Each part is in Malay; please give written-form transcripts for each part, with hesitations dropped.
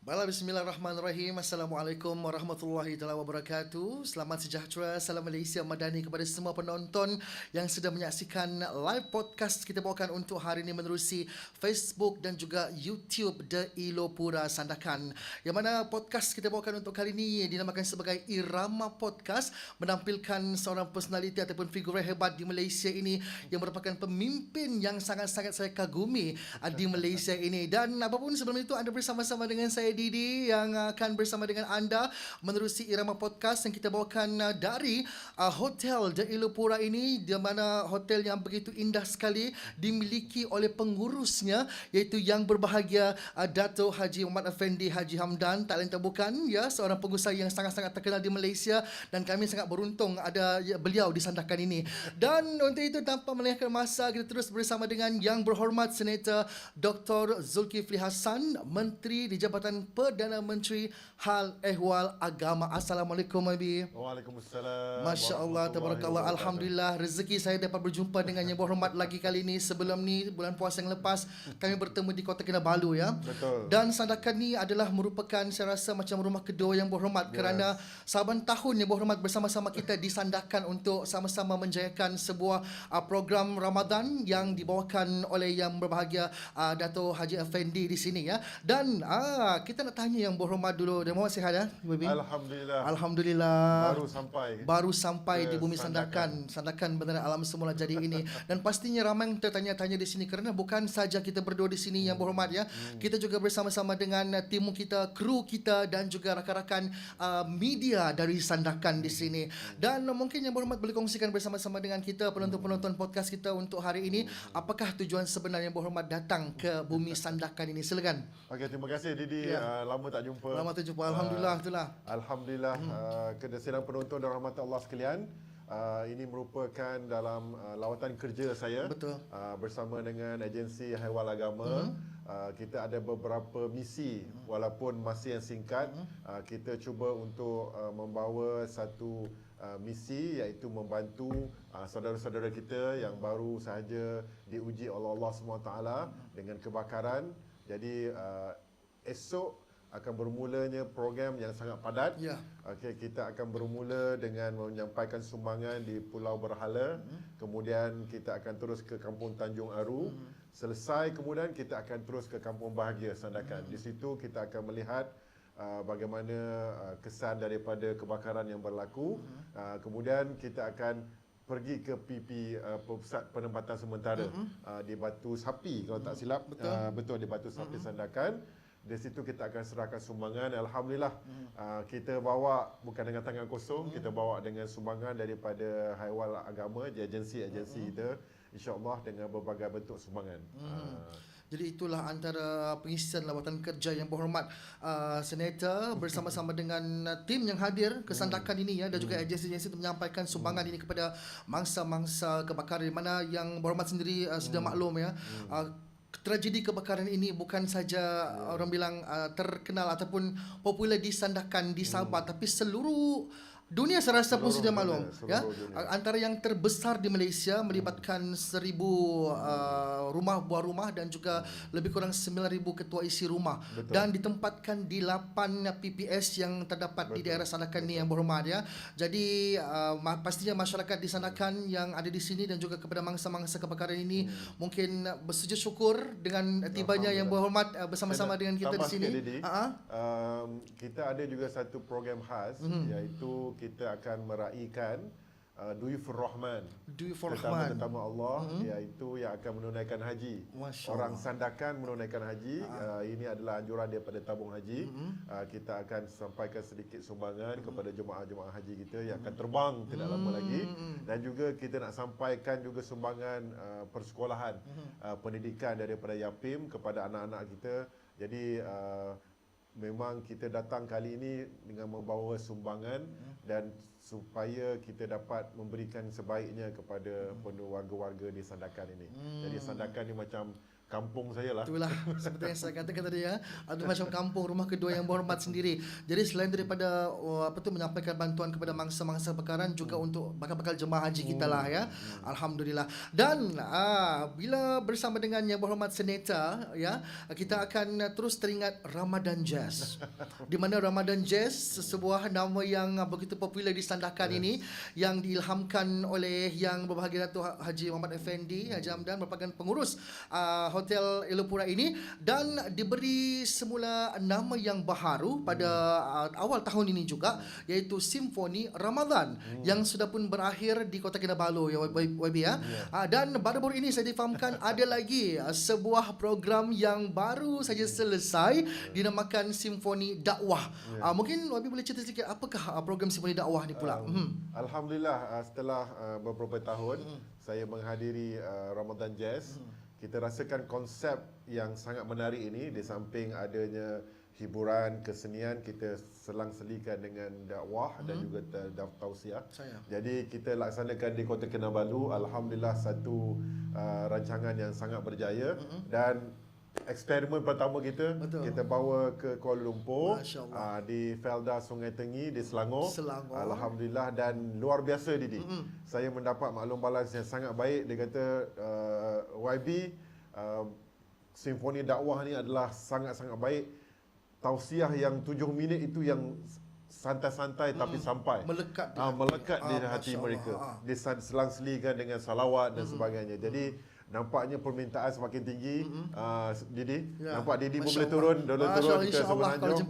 Baiklah, bismillahirrahmanirrahim. Assalamualaikum warahmatullahi taala wabarakatuh. Selamat sejahtera, salam Malaysia Madani kepada semua penonton yang sedang menyaksikan live podcast kita bawakan untuk hari ini menerusi Facebook dan juga YouTube The Ilo Pura Sandakan. Yang mana podcast kita bawakan untuk kali ini dinamakan sebagai Irama Podcast, menampilkan seorang personaliti ataupun figur hebat di Malaysia ini yang merupakan pemimpin yang sangat-sangat saya kagumi di Malaysia ini. Dan apapun sebelum itu, anda bersama-sama dengan saya Didi yang akan bersama dengan anda menerusi Irama Podcast yang kita bawakan dari Hotel The Ilo Pura ini, di mana hotel yang begitu indah sekali dimiliki oleh pengurusnya, iaitu yang berbahagia Dato' Haji Muhammad Effendi Haji Hamdan. Tak lain tak bukan, ya, seorang pengusaha yang sangat-sangat terkenal di Malaysia, dan kami sangat beruntung ada beliau di sandakan ini. Dan untuk itu, tanpa melengahkan masa, kita terus bersama dengan Yang Berhormat Senator Dr. Zulkifli Hasan, Menteri di Jabatan Perdana Menteri Hal Ehwal Agama. Assalamualaikum, Abi. Waalaikumsalam. Masya Allah, tabarakallah. Alhamdulillah, rezeki saya dapat berjumpa dengan Yang Berhormat lagi kali ini. Sebelum ni, bulan puasa yang lepas, kami bertemu di Kota Kinabalu, ya. Betul. Dan sandakan ni adalah merupakan, saya rasa, macam rumah kedua Yang Berhormat, kerana saban tahun Yang Berhormat bersama-sama kita disandakan untuk sama-sama menjayakan sebuah program Ramadan yang dibawakan oleh Yang Berbahagia Dato' Haji Effendi di sini, ya. Dan kita nak tanya Yang Berhormat dulu. Dan Muhammad sihat, ya, Baby? Alhamdulillah. Alhamdulillah. Baru sampai di bumi Sandakan. Sandakan benar alam semula jadi ini. Dan pastinya ramai yang tertanya-tanya di sini, kerana bukan saja kita berdua di sini, Yang Berhormat, ya. Kita juga bersama-sama dengan tim kita, kru kita, dan juga rakan-rakan media dari Sandakan di sini. Dan mungkin Yang Berhormat boleh kongsikan bersama-sama dengan kita, penonton-penonton podcast kita untuk hari ini, apakah tujuan sebenar Yang Berhormat datang ke bumi Sandakan ini? Silakan. Okey, terima kasih Didi. Lama tak jumpa. Lama tak jumpa. Alhamdulillah, itulah. Alhamdulillah. Kepada penonton dan rahmat Allah sekalian, ini merupakan dalam lawatan kerja saya. Betul. Bersama dengan agensi Haiwal Agama. Kita ada beberapa misi, walaupun masa yang singkat. Kita cuba untuk membawa satu misi, iaitu membantu saudara-saudara kita yang baru sahaja diuji oleh Allah SWT dengan kebakaran. Jadi esok akan bermulanya program yang sangat padat. Ya. Okey, kita akan bermula dengan menyampaikan sumbangan di Pulau Berhala. Kemudian kita akan terus ke Kampung Tanjung Aru. Selesai kemudian kita akan terus ke Kampung Bahagia Sandakan. Di situ kita akan melihat bagaimana kesan daripada kebakaran yang berlaku. Kemudian kita akan pergi ke PP Pusat Penempatan Sementara di Batu Sapi kalau tak silap. Betul, di Batu Sapi Sandakan. Di situ kita akan serahkan sumbangan. Alhamdulillah, kita bawa bukan dengan tangan kosong, kita bawa dengan sumbangan daripada Haiwal Agama, agensi-agensi kita, insya-Allah dengan berbagai bentuk sumbangan. Jadi itulah antara pengisian lawatan kerja Yang Berhormat Senator bersama-sama dengan tim yang hadir ke Sandakan ini, ya, dan juga agensi-agensi untuk menyampaikan sumbangan ini kepada mangsa-mangsa kebakaran, di mana Yang Berhormat sendiri sudah maklum, ya. Tragedi kebakaran ini bukan saja orang bilang terkenal ataupun popular di Sandakan, di Sabah, tapi seluruh dunia saya rasa pun sudah maklum, ya. Antara yang terbesar di Malaysia, melibatkan 1,000 buah rumah dan juga lebih kurang 9,000 ketua isi rumah. Betul. Dan ditempatkan di 8 PPS yang terdapat di daerah Sandakan ni, Yang Berhormat, ya. Jadi pastinya masyarakat di Sandakan yang ada di sini dan juga kepada mangsa-mangsa kebakaran ini mungkin bersujud syukur dengan tibanya Yang Berhormat bersama-sama dengan kita di sini. Kita ada juga satu program khas, iaitu kita akan meraihkan Duyufur Rahman, tetamu Allah, iaitu yang akan menunaikan haji. Orang Sandakan menunaikan haji. Ini adalah anjuran daripada tabung haji. Kita akan sampaikan sedikit sumbangan kepada jemaah-jemaah haji kita yang akan terbang tidak lama lagi. Dan juga kita nak sampaikan juga sumbangan persekolahan, pendidikan daripada Yapim kepada anak-anak kita. Jadi memang kita datang kali ini dengan membawa sumbangan dan supaya kita dapat memberikan sebaiknya kepada warga-warga di Sandakan ini. Jadi Sandakan ni macam kampung saya lah. Itulah seperti yang saya katakan tadi ya, ada macam kampung rumah kedua yang berhormat sendiri. Jadi selain daripada menyampaikan bantuan kepada mangsa-mangsa bekaran, juga untuk bakal-bakal jemaah haji kita lah ya. Alhamdulillah. Dan bila bersama dengan yang berhormat senator ya, kita akan terus teringat Ramadan Jazz. Di mana Ramadan Jazz sebuah nama yang begitu popular di Sandakan ini, yang diilhamkan oleh Yang Berbahagia Datuk Haji Muhammad Effendi Haji Hamdan, merupakan pengurus Hotel Elopura ini, dan diberi semula nama yang baharu pada awal tahun ini juga, iaitu Simfoni Ramadan, yang sudah pun berakhir di Kota Kinabalu ya YB ya. Dan baru-baru ini saya difahamkan ada lagi sebuah program yang baru saja selesai, dinamakan Simfoni Dakwah. Mungkin YB boleh cerita sedikit apakah program Simfoni Dakwah ni pula? Alhamdulillah, setelah beberapa tahun saya menghadiri Ramadan Jazz, kita rasakan konsep yang sangat menarik ini. Di samping adanya hiburan, kesenian, kita selang-selikan dengan dakwah dan juga tausiah. Jadi kita laksanakan di Kota Kinabalu. Alhamdulillah, satu rancangan yang sangat berjaya. Dan eksperimen pertama kita, kita bawa ke Kuala Lumpur, di Felda Sungai Tengi di Selangor. Alhamdulillah, dan luar biasa Didi. Saya mendapat maklum balas yang sangat baik. Dia kata YB, Simfoni Dakwah ni adalah sangat-sangat baik. Tausiah yang 7 minit itu yang santai-santai tapi sampai melekat di hati mereka. Dia selang-selikan dengan salawat dan sebagainya. Jadi nampaknya permintaan semakin tinggi. Didi, nampak Didi pun boleh turun ke Semenanjung.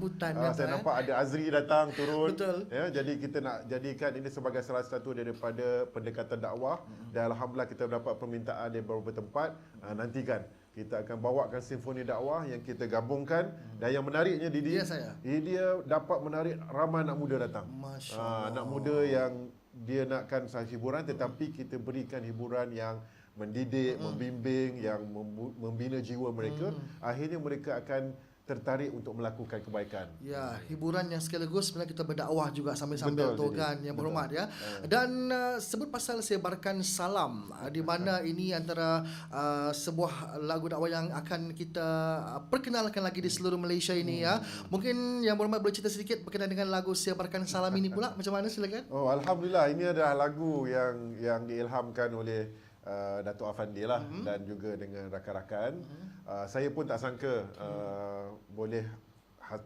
Saya nampak ada Azri datang turun. Ya, jadi kita nak jadikan ini sebagai salah satu daripada pendekatan dakwah. Dan alhamdulillah kita dapat permintaan dari beberapa tempat. Nantikan kita akan bawakan Simfoni Dakwah yang kita gabungkan. Dan yang menariknya Didi, dia dapat menarik ramai anak muda datang. Anak muda yang dia nakkan hiburan, tetapi kita berikan hiburan yang mendidik, membimbing, yang membina jiwa mereka. Akhirnya mereka akan tertarik untuk melakukan kebaikan. Ya, hiburan yang sekaligus sebenarnya kita berdakwah juga sambil-sambil tu kan, yang berhormat ya. Dan sebut pasal sebarkan salam, di mana ini antara sebuah lagu dakwah yang akan kita perkenalkan lagi di seluruh Malaysia ini ya. Mungkin yang berhormat boleh cerita sedikit berkenaan dengan lagu sebarkan salam ini pula, macam mana, silakan. Alhamdulillah, ini adalah lagu yang diilhamkan oleh Datuk Afandi lah, dan juga dengan rakan-rakan. Saya pun tak sangka boleh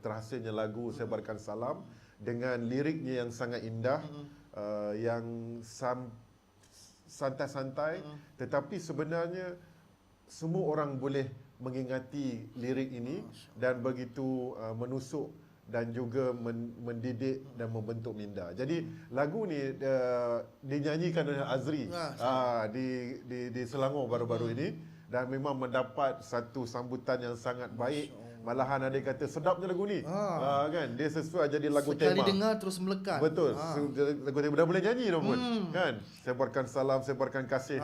terhasilnya lagu Sebarkan Salam dengan liriknya yang sangat indah, yang santai-santai, tetapi sebenarnya semua orang boleh mengingati lirik ini dan begitu menusuk dan juga mendidik dan membentuk minda. Jadi lagu ni dinyanyikan oleh Azri di Selangor baru-baru ini, dan memang mendapat satu sambutan yang sangat baik. Malahan ada kata sedapnya lagu ni. Kan, dia sesuai jadi lagu tema. Sekali dengar terus melekat. Betul. Lagu tema dah boleh nyanyi dah pun. Kan? Sebarkan salam, sebarkan kasih.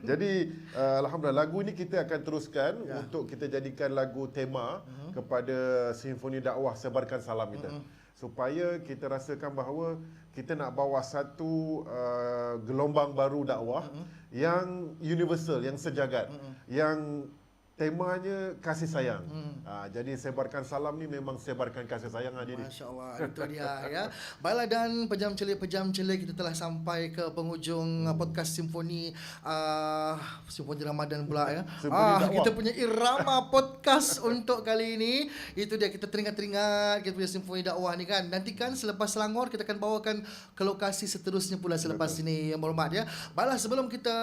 Jadi alhamdulillah, lagu ni kita akan teruskan untuk kita jadikan lagu tema kepada Simfoni Dakwah Sebarkan Salam kita. Supaya kita rasakan bahawa kita nak bawa satu gelombang baru dakwah yang universal, yang sejagat, yang temanya kasih sayang. Jadi Sebarkan Salam ni memang sebarkan kasih sayang aja. Masya Allah, itu dia ya. Baiklah, dan pejam celik kita telah sampai ke penghujung podcast Simfoni Ramadan pula ya. Kita punya irama podcast untuk kali ini. Itu dia, kita teringat-teringat kita punya Simfoni Dakwah ni kan. Nantikan selepas Selangor kita akan bawakan ke lokasi seterusnya pula selepas ini, yang berhormat ya. Baiklah, sebelum kita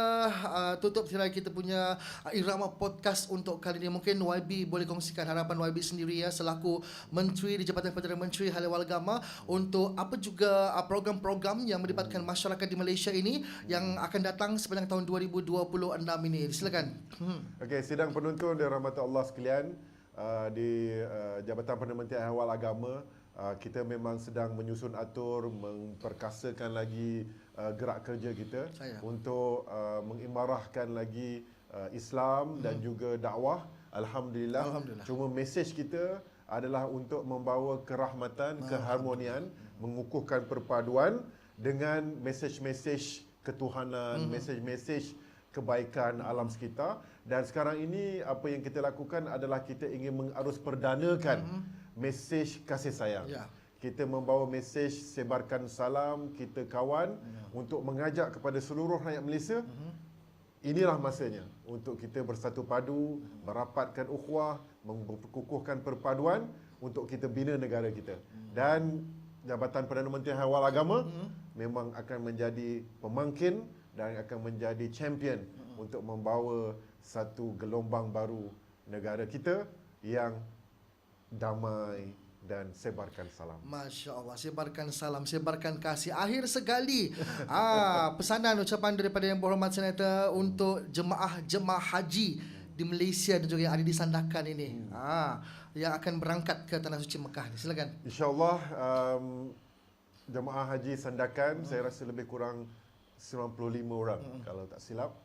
tutup tirai kita punya irama podcast untuk kali ini, mungkin YB boleh kongsikan harapan YB sendiri ya, selaku Menteri di Jabatan Perdana Menteri Hal Ehwal Agama, untuk apa juga program-program yang melibatkan masyarakat di Malaysia ini yang akan datang sepanjang tahun 2026 ini. Silakan. Okey, sidang penonton dan rahmat Allah sekalian, di Jabatan Perdana Menteri Hal Ehwal Agama, kita memang sedang menyusun atur, memperkasakan lagi gerak kerja kita untuk mengimarahkan lagi Islam dan juga dakwah. Alhamdulillah. Cuma mesej kita adalah untuk membawa kerahmatan, keharmonian, mengukuhkan perpaduan dengan mesej-mesej ketuhanan, mesej-mesej kebaikan alam sekitar. Dan sekarang ini apa yang kita lakukan adalah kita ingin mengarus perdanakan mesej kasih sayang. Ya. Kita membawa mesej sebarkan salam kita kawan untuk mengajak kepada seluruh rakyat Malaysia. Inilah masanya untuk kita bersatu padu, merapatkan ukhuwah, mengukuhkan perpaduan untuk kita bina negara kita. Dan Jabatan Perdana Menteri Hal Agama memang akan menjadi pemangkin dan akan menjadi champion untuk membawa satu gelombang baru negara kita yang damai dan sebarkan salam. Masya Allah, sebarkan salam, sebarkan kasih. Akhir sekali, pesanan ucapan daripada Yang Berhormat Senator untuk jemaah haji di Malaysia dan juga yang ada di Sandakan ini, yang akan berangkat ke Tanah Suci Mekah ni. Silakan. InsyaAllah jemaah haji Sandakan saya rasa lebih kurang 95 orang kalau tak silap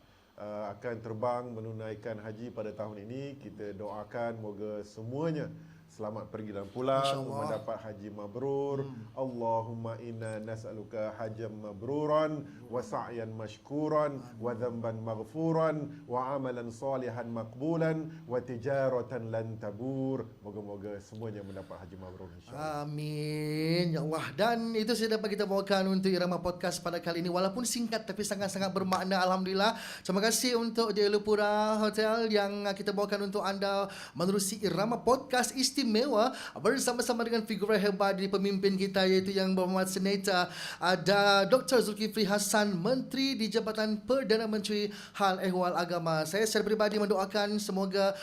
akan terbang menunaikan haji pada tahun ini. Kita doakan moga semuanya selamat pergi dan pulang, mendapat haji mabrur. Allahumma inna nas'aluka hajjan mabruran wa sa'yan mashkuran wa dhanban maghfuran wa amalan salihan maqbulan wa tijaratan lan tabur. Moga-moga semuanya mendapat haji mabrur insya-Allah. Amin ya Allah. Dan itu sudah dapat kita bawakan untuk Irama Podcast pada kali ini, walaupun singkat tapi sangat-sangat bermakna. Alhamdulillah. Terima kasih untuk The Elopura Hotel yang kita bawakan untuk anda menerusi Irama Podcast istimewa bersama-sama dengan figura hebat di pemimpin kita, iaitu Yang Berhormat Senator ada Dr. Zulkifli Hassan, Menteri di Jabatan Perdana Menteri Hal Ehwal Agama. Saya secara peribadi mendoakan semoga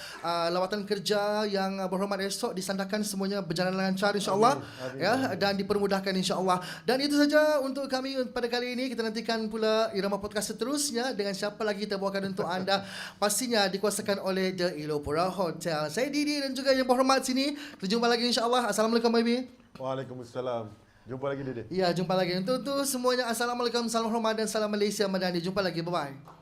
lawatan kerja Yang Berhormat esok di Sandakan semuanya berjalan lancar insya-Allah, ya, dan dipermudahkan insya-Allah. Dan itu saja untuk kami pada kali ini. Kita nantikan pula Irama Podcast seterusnya dengan siapa lagi kita bawakan untuk anda. Pastinya dikuasakan oleh The Elopura Hotel. Saya Didi dan juga Yang Berhormat sini. Kita jumpa lagi insya-Allah. Assalamualaikum baby. Waalaikumsalam. Jumpa lagi Dede. Ya, jumpa lagi. Untuk semuanya, assalamualaikum, salam hormat dan salam Malaysia Madani. Jumpa lagi. Bye bye.